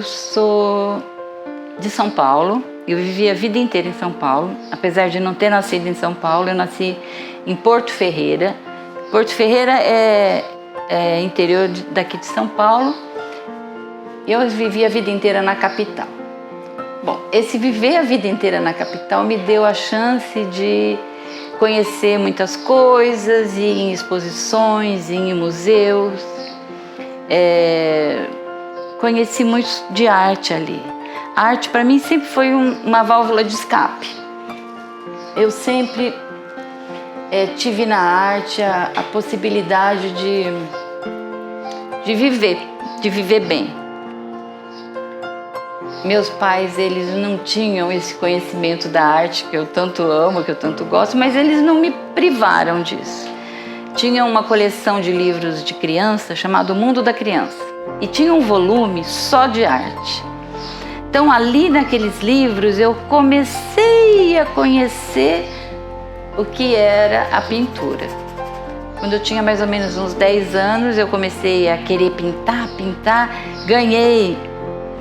sou de São Paulo, eu vivi a vida inteira em São Paulo, apesar de não ter nascido em São Paulo, eu nasci em Porto Ferreira. Porto Ferreira é interior daqui de São Paulo. Eu vivi a vida inteira na capital. Bom, esse viver a vida inteira na capital me deu a chance de conhecer muitas coisas, ir em exposições, ir em museus. Conheci muito de arte ali. A arte para mim sempre foi uma válvula de escape. Eu sempre tive na arte a possibilidade de viver bem. Meus pais, eles não tinham esse conhecimento da arte que eu tanto amo, que eu tanto gosto, mas eles não me privaram disso. Tinha uma coleção de livros de criança chamado O Mundo da Criança e tinha um volume só de arte. Então ali naqueles livros eu comecei a conhecer o que era a pintura. Quando eu tinha mais ou menos uns 10 anos, eu comecei a querer pintar. Ganhei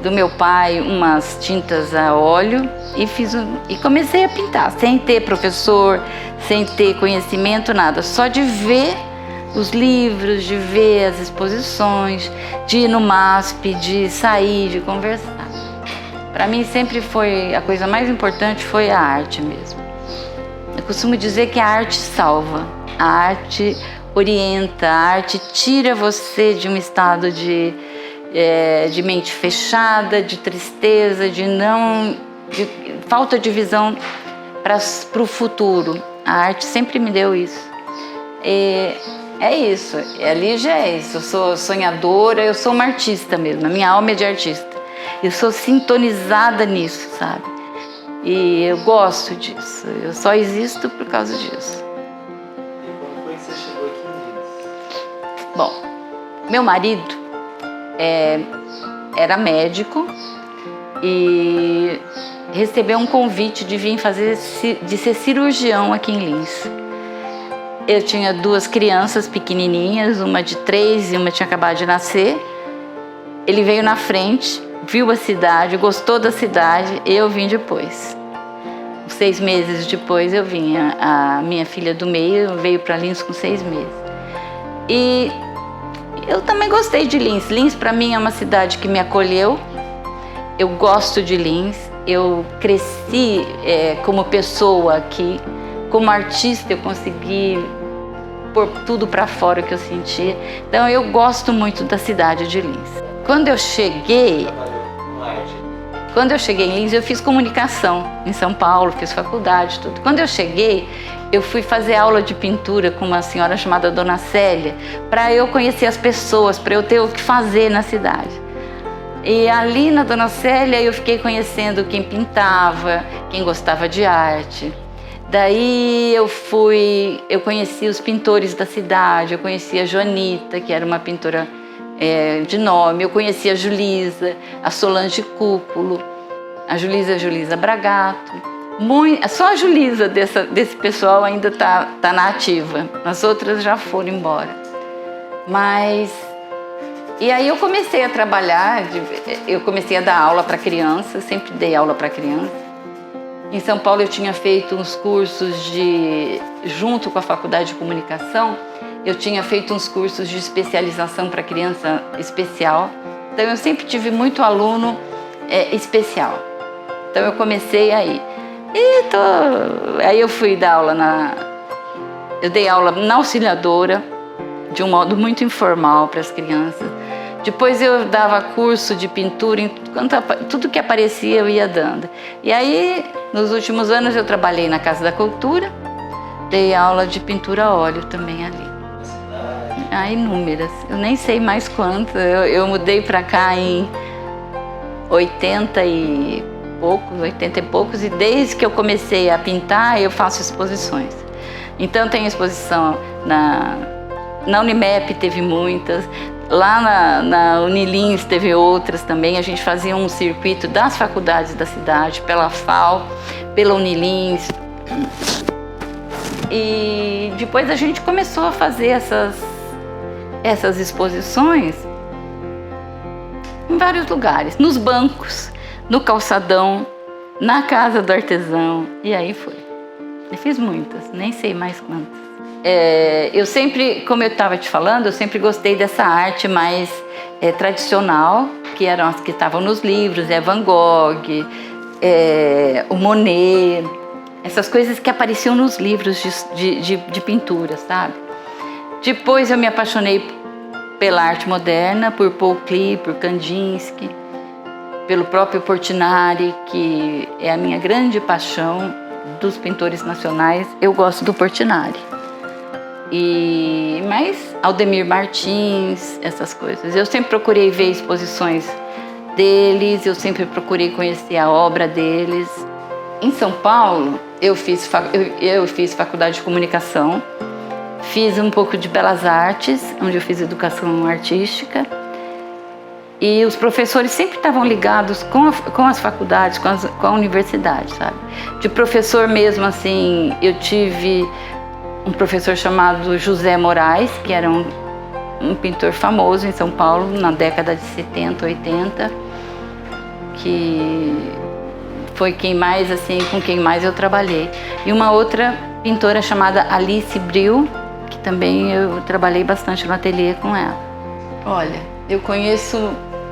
do meu pai umas tintas a óleo e comecei a pintar, sem ter professor, sem ter conhecimento, nada. Só de ver os livros, de ver as exposições, de ir no MASP, de sair, de conversar. Para mim sempre foi, a coisa mais importante foi a arte mesmo. Eu costumo dizer que a arte salva, a arte orienta, a arte tira você de um estado de mente fechada, de tristeza, de falta de visão para o futuro. A arte sempre me deu isso. É isso, a Lígia é isso. Eu sou sonhadora, eu sou uma artista mesmo, a minha alma é de artista. Eu sou sintonizada nisso, sabe? E eu gosto disso, eu só existo por causa disso. E como foi que você chegou aqui em Lins? Bom, meu marido era médico e recebeu um convite de vir de ser cirurgião aqui em Lins. Eu tinha 2 crianças pequenininhas, uma de 3 e uma tinha acabado de nascer. Ele veio na frente, viu a cidade, gostou da cidade e eu vim depois. 6 meses depois eu vim. A minha filha do meio veio para Lins com 6 meses. E eu também gostei de Lins. Lins para mim é uma cidade que me acolheu. Eu gosto de Lins. Eu cresci como pessoa aqui. Como artista eu consegui pôr tudo para fora que eu sentia. Então eu gosto muito da cidade de Lins. Quando eu cheguei em Lins, eu fiz comunicação em São Paulo, fiz faculdade, tudo. Quando eu cheguei, eu fui fazer aula de pintura com uma senhora chamada Dona Célia, para eu conhecer as pessoas, para eu ter o que fazer na cidade. E ali na Dona Célia eu fiquei conhecendo quem pintava, quem gostava de arte. Daí eu conheci os pintores da cidade, eu conheci a Joanita, que era uma pintora de nome, eu conheci a Julisa, a Solange Cúpulo, a Julisa Bragato. Só a Julisa desse pessoal ainda tá na ativa, as outras já foram embora. E aí eu comecei a trabalhar, eu comecei a dar aula para criança, sempre dei aula para criança. Em São Paulo eu tinha feito uns cursos junto com a Faculdade de Comunicação, eu tinha feito uns cursos de especialização para criança especial. Então eu sempre tive muito aluno especial. Então eu comecei aí. Aí eu fui dar aula eu dei aula na Auxiliadora, de um modo muito informal para as crianças. Depois eu dava curso de pintura, tudo que aparecia eu ia dando. E aí, nos últimos anos, eu trabalhei na Casa da Cultura, dei aula de pintura a óleo também ali. Inúmeras, eu nem sei mais quantas. Eu mudei para cá em 80 e poucos, e desde que eu comecei a pintar, eu faço exposições. Então tem exposição na Unimep, teve muitas. Lá na Unilins teve outras também. A gente fazia um circuito das faculdades da cidade, pela FAO, pela Unilins. E depois a gente começou a fazer essas exposições em vários lugares, nos bancos, no calçadão, na casa do artesão, e aí foi. Eu fiz muitas, nem sei mais quantas. Eu sempre, como eu estava te falando, eu sempre gostei dessa arte mais tradicional, que eram as que estavam nos livros, Van Gogh, o Monet, essas coisas que apareciam nos livros de pintura, sabe? Depois eu me apaixonei pela arte moderna, por Paul Klee, por Kandinsky, pelo próprio Portinari, que é a minha grande paixão dos pintores nacionais. Eu gosto do Portinari. Mas Aldemir Martins, essas coisas. Eu sempre procurei ver exposições deles, eu sempre procurei conhecer a obra deles. Em São Paulo, eu fiz faculdade de comunicação, fiz um pouco de belas artes, onde eu fiz educação artística, e os professores sempre estavam ligados com as faculdades, com a universidade, sabe? De professor mesmo, assim, eu tive um professor chamado José Moraes, que era um pintor famoso em São Paulo, na década de 70, 80, que foi com quem mais eu trabalhei. E uma outra pintora chamada Alice Brill, que também eu trabalhei bastante no ateliê com ela. Olha, eu conheço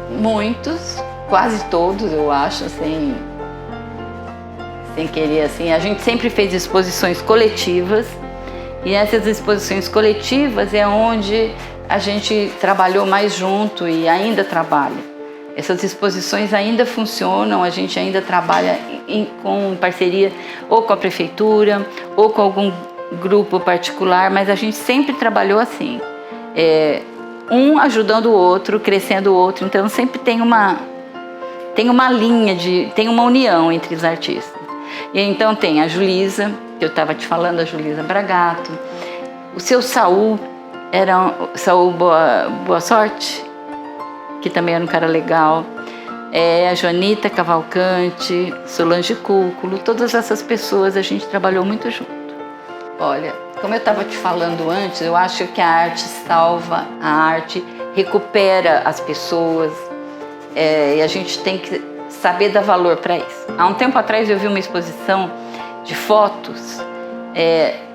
muitos, quase todos, eu acho, sem querer, assim. A gente sempre fez exposições coletivas, e essas exposições coletivas é onde a gente trabalhou mais junto e ainda trabalha. Essas exposições ainda funcionam, a gente ainda trabalha com parceria ou com a prefeitura ou com algum grupo particular, mas a gente sempre trabalhou assim, um ajudando o outro, crescendo o outro, então sempre tem uma linha, tem uma união entre os artistas. E então tem a Julisa, que eu estava te falando, a Julisa Bragato, o seu Saul, Saul Boa Sorte, que também era um cara legal, a Joanita Cavalcante, Solange Cúculo, todas essas pessoas a gente trabalhou muito junto. Olha, como eu estava te falando antes, eu acho que a arte salva, a arte recupera as pessoas, e a gente tem que saber dar valor para isso. Há um tempo atrás eu vi uma exposição de fotos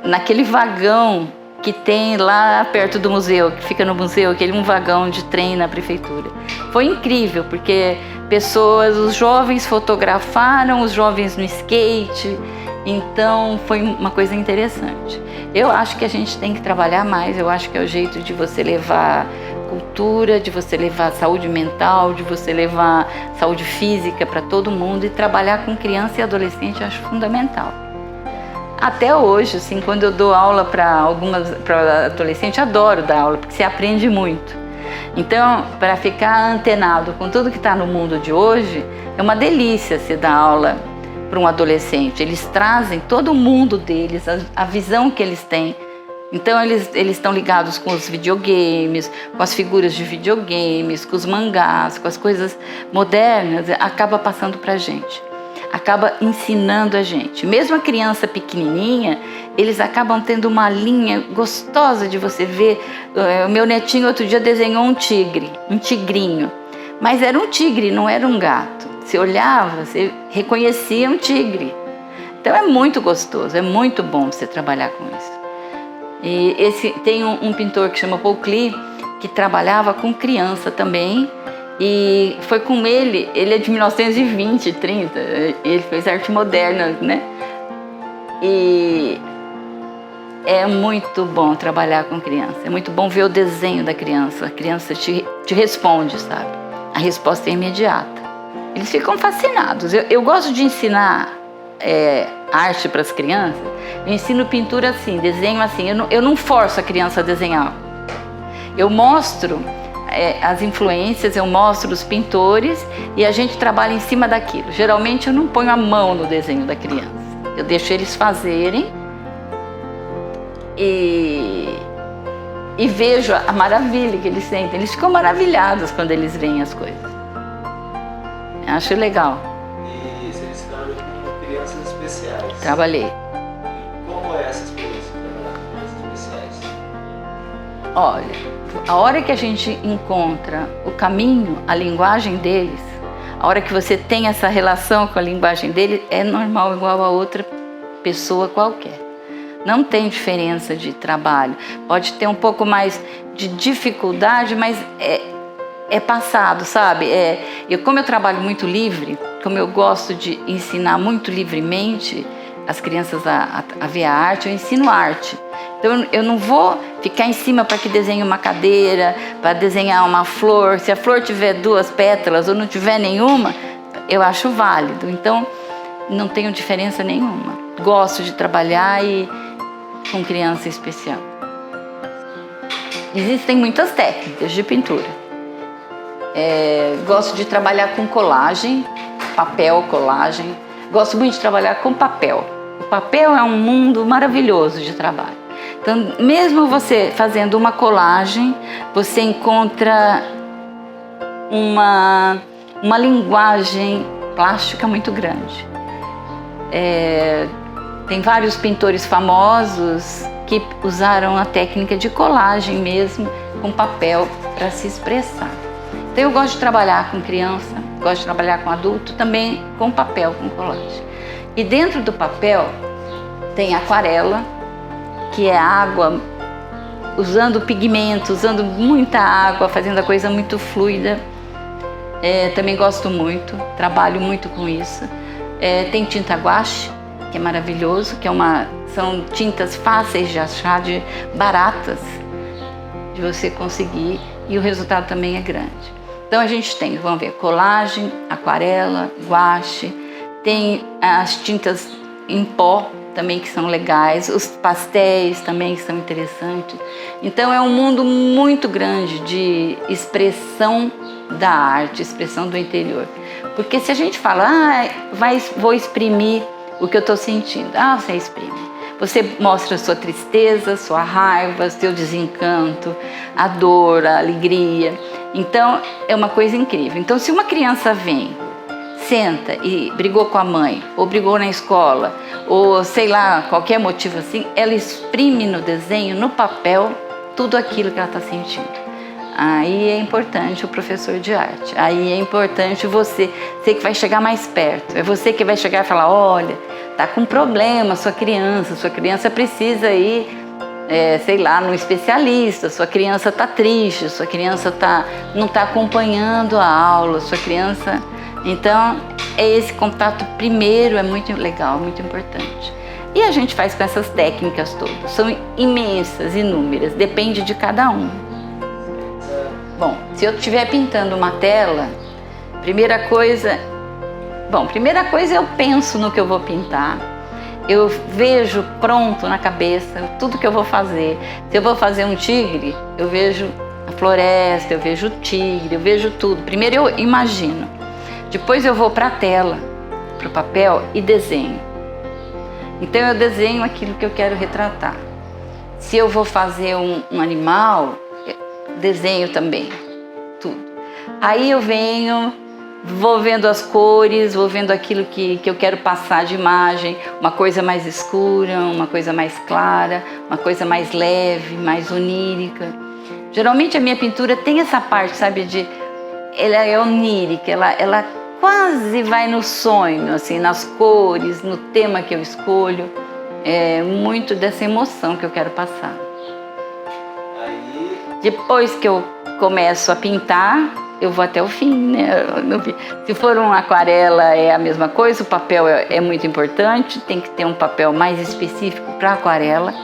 naquele vagão que tem lá perto do museu, que fica no museu, aquele vagão de trem na prefeitura. Foi incrível, porque os jovens fotografaram, os jovens no skate, então foi uma coisa interessante. Eu acho que a gente tem que trabalhar mais, eu acho que é o jeito de você levar cultura, de você levar saúde mental, de você levar saúde física para todo mundo, e trabalhar com criança e adolescente eu acho fundamental. Até hoje, assim, quando eu dou aula para adolescente, adoro dar aula, porque você aprende muito. Então, para ficar antenado com tudo que está no mundo de hoje, é uma delícia você dar aula para um adolescente. Eles trazem todo o mundo deles, a visão que eles têm. Então, eles estão ligados com os videogames, com as figuras de videogames, com os mangás, com as coisas modernas, acaba passando para a gente. Acaba ensinando a gente. Mesmo a criança pequenininha, eles acabam tendo uma linha gostosa de você ver. O meu netinho outro dia desenhou um tigre, um tigrinho. Mas era um tigre, não era um gato. Você olhava, você reconhecia um tigre. Então é muito gostoso, é muito bom você trabalhar com isso. E tem um pintor que chama Paul Klee, que trabalhava com criança também. E foi com ele é de 1920, 30, ele fez arte moderna, né? E é muito bom trabalhar com criança, é muito bom ver o desenho da criança, a criança te responde, sabe? A resposta é imediata. Eles ficam fascinados. Eu gosto de ensinar arte para as crianças, eu ensino pintura assim, desenho assim, eu não forço a criança a desenhar. Eu mostro as influências, eu mostro os pintores e a gente trabalha em cima daquilo. Geralmente eu não ponho a mão no desenho da criança, eu deixo eles fazerem e vejo a maravilha que eles sentem. Eles ficam maravilhados quando eles veem as coisas. Eu acho legal. E vocês trabalham com crianças especiais? Trabalhei. Como é essa experiência de trabalhar com crianças especiais? Olha, A hora que a gente encontra o caminho, a linguagem deles, a hora que você tem essa relação com a linguagem deles, é normal igual a outra pessoa qualquer. Não tem diferença de trabalho. Pode ter um pouco mais de dificuldade, mas é passado, sabe? Como eu trabalho muito livre, como eu gosto de ensinar muito livremente as crianças a ver a arte, eu ensino arte. Então eu não vou ficar em cima para que desenhe uma cadeira, para desenhar uma flor. Se a flor tiver 2 pétalas ou não tiver nenhuma, eu acho válido. Então não tenho diferença nenhuma. Gosto de trabalhar com criança especial. Existem muitas técnicas de pintura. Gosto de trabalhar com colagem, papel, colagem. Gosto muito de trabalhar com papel. O papel é um mundo maravilhoso de trabalho. Então, mesmo você fazendo uma colagem, você encontra uma linguagem plástica muito grande. Tem vários pintores famosos que usaram a técnica de colagem mesmo, com papel, para se expressar. Então eu gosto de trabalhar com criança, gosto de trabalhar com adulto, também com papel, com colagem. E dentro do papel tem aquarela, que é água, usando pigmento, usando muita água, fazendo a coisa muito fluida. Também gosto muito, trabalho muito com isso. Tem tinta guache, que é maravilhoso, são tintas fáceis de achar, baratas, de você conseguir, e o resultado também é grande. Então a gente tem, vamos ver, colagem, aquarela, guache, tem as tintas em pó também que são legais, os pastéis também que são interessantes. Então é um mundo muito grande de expressão da arte, expressão do interior. Porque se a gente fala, vou exprimir o que eu estou sentindo, você exprime. Você mostra a sua tristeza, sua raiva, seu desencanto, a dor, a alegria. Então é uma coisa incrível. Então se uma criança vem, senta e brigou com a mãe, ou brigou na escola, ou sei lá, qualquer motivo assim, ela exprime no desenho, no papel, tudo aquilo que ela está sentindo. Aí é importante o professor de arte, aí é importante você que vai chegar mais perto, é você que vai chegar e falar, olha, tá com problema sua criança precisa ir, sei lá, num especialista, sua criança tá triste, sua criança não tá acompanhando a aula, sua criança... Então, esse contato primeiro é muito legal, muito importante. E a gente faz com essas técnicas todas, são imensas, inúmeras, depende de cada um. Bom, se eu estiver pintando uma tela, primeira coisa eu penso no que eu vou pintar, eu vejo pronto na cabeça tudo que eu vou fazer. Se eu vou fazer um tigre, eu vejo a floresta, eu vejo o tigre, eu vejo tudo. Primeiro eu imagino. Depois eu vou para a tela, para o papel e desenho. Então eu desenho aquilo que eu quero retratar. Se eu vou fazer um animal, desenho também, tudo. Aí eu vou vendo as cores, vou vendo aquilo que eu quero passar de imagem, uma coisa mais escura, uma coisa mais clara, uma coisa mais leve, mais onírica. Geralmente a minha pintura tem essa parte, sabe, ela é onírica, ela quase vai no sonho, assim, nas cores, no tema que eu escolho. É muito dessa emoção que eu quero passar. Depois que eu começo a pintar, eu vou até o fim, né? Se for uma aquarela é a mesma coisa, o papel é muito importante, tem que ter um papel mais específico para aquarela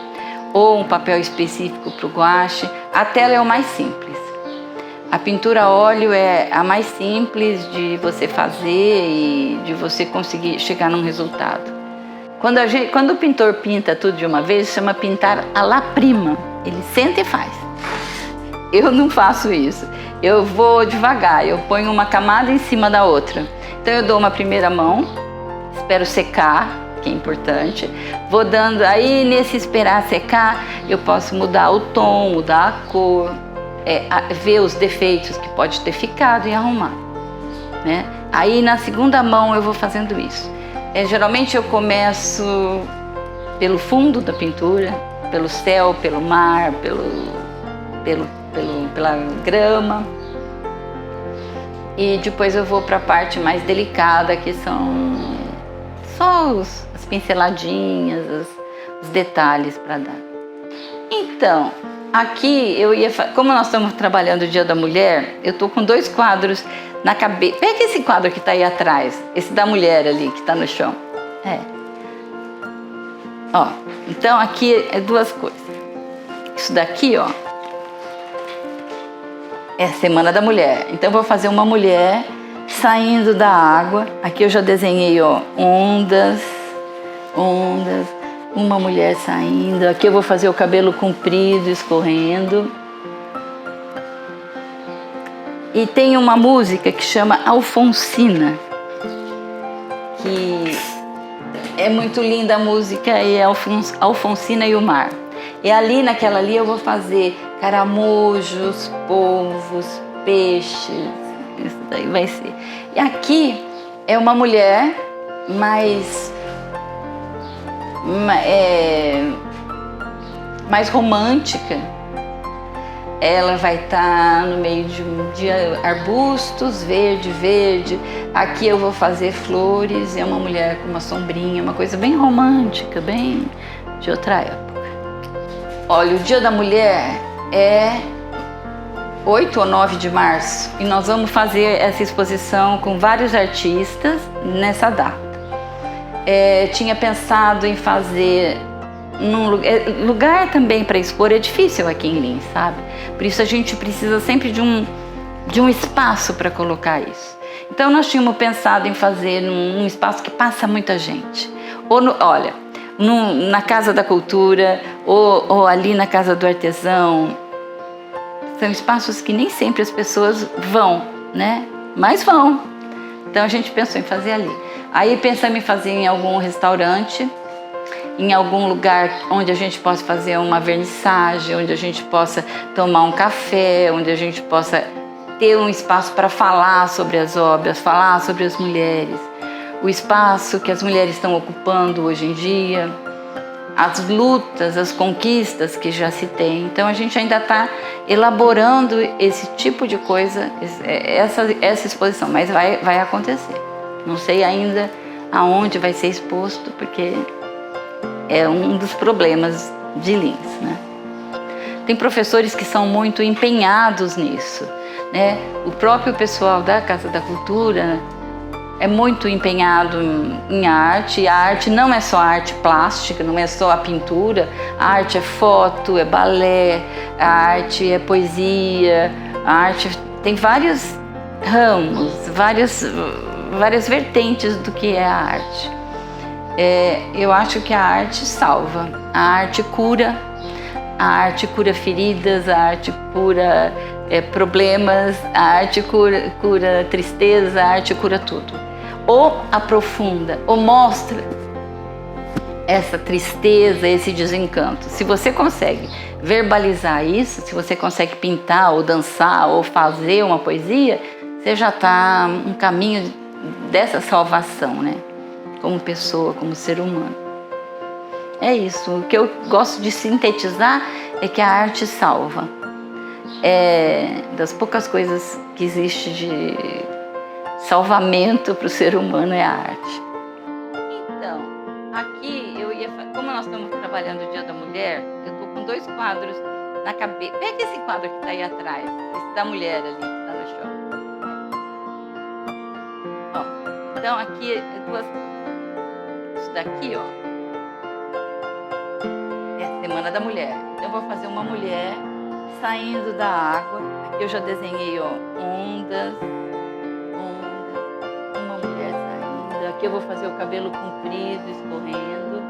ou um papel específico para o guache. A tela é o mais simples. A pintura a óleo é a mais simples de você fazer e de você conseguir chegar num resultado. Quando o pintor pinta tudo de uma vez, chama pintar à la prima. Ele senta e faz. Eu não faço isso. Eu vou devagar, eu ponho uma camada em cima da outra. Então eu dou uma primeira mão, espero secar, que é importante. Vou dando, aí nesse esperar secar, eu posso mudar o tom, mudar a cor, ver os defeitos que pode ter ficado e arrumar, né? Aí na segunda mão eu vou fazendo isso. Geralmente eu começo pelo fundo da pintura, pelo céu, pelo mar, pela grama. E depois eu vou para a parte mais delicada, que são só as pinceladinhas, os detalhes para dar. Então, aqui como nós estamos trabalhando o Dia da Mulher, eu tô com 2 quadros na cabeça. Pega esse quadro que está aí atrás, esse da mulher ali que está no chão. Ó, então aqui é 2 coisas. Isso daqui, ó, é a Semana da Mulher. Então eu vou fazer uma mulher saindo da água. Aqui eu já desenhei, ó, ondas, uma mulher saindo. Aqui eu vou fazer o cabelo comprido escorrendo. E tem uma música que chama Alfonsina, que é muito linda a música, é Alfonsina e o Mar. E ali, naquela ali, eu vou fazer caramujos, polvos, peixes, isso daí vai ser. E aqui é uma mulher mais romântica. Ela vai estar no meio de arbustos, verde. Aqui eu vou fazer flores, é uma mulher com uma sombrinha, uma coisa bem romântica, bem de outra época. Olha, o Dia da Mulher é 8 ou 9 de março e nós vamos fazer essa exposição com vários artistas nessa data. Tinha pensado em fazer num lugar também para expor, é difícil aqui em Lins, sabe? Por isso a gente precisa sempre de um espaço para colocar isso. Então nós tínhamos pensado em fazer num espaço que passa muita gente. Na Casa da Cultura ou ali na Casa do Artesão. São espaços que nem sempre as pessoas vão, né? Mas vão. Então a gente pensou em fazer ali. Aí pensamos em fazer em algum restaurante, em algum lugar onde a gente possa fazer uma vernissagem, onde a gente possa tomar um café, onde a gente possa ter um espaço para falar sobre as obras, falar sobre as mulheres, o espaço que as mulheres estão ocupando hoje em dia, as lutas, as conquistas que já se tem. Então a gente ainda está elaborando esse tipo de coisa, essa exposição, mas vai acontecer. Não sei ainda aonde vai ser exposto, porque é um dos problemas de Lins, né? Tem professores que são muito empenhados nisso, né? O próprio pessoal da Casa da Cultura é muito empenhado em arte. E a arte não é só arte plástica, não é só a pintura. A arte é foto, é balé, a arte é poesia. A arte tem vários ramos, várias vertentes do que é a arte. Eu acho que a arte salva, a arte cura feridas, a arte cura problemas, a arte cura tristeza, a arte cura tudo. Ou aprofunda, ou mostra essa tristeza, esse desencanto. Se você consegue verbalizar isso, se você consegue pintar, ou dançar, ou fazer uma poesia, você já está no caminho dessa salvação, né? Como pessoa, como ser humano. É isso. O que eu gosto de sintetizar é que a arte salva. Das poucas coisas que existe de salvamento para o ser humano é a arte. Então, aqui como nós estamos trabalhando o Dia da Mulher, eu estou com 2 quadros na cabeça. Pega esse quadro que está aí atrás, esse da mulher ali, que está no chão. Ó, então aqui é 2. Isso daqui, ó, é a Semana da Mulher. Então eu vou fazer uma mulher saindo da água. Aqui eu já desenhei, ó, ondas, uma mulher saindo. Aqui eu vou fazer o cabelo comprido, escorrendo.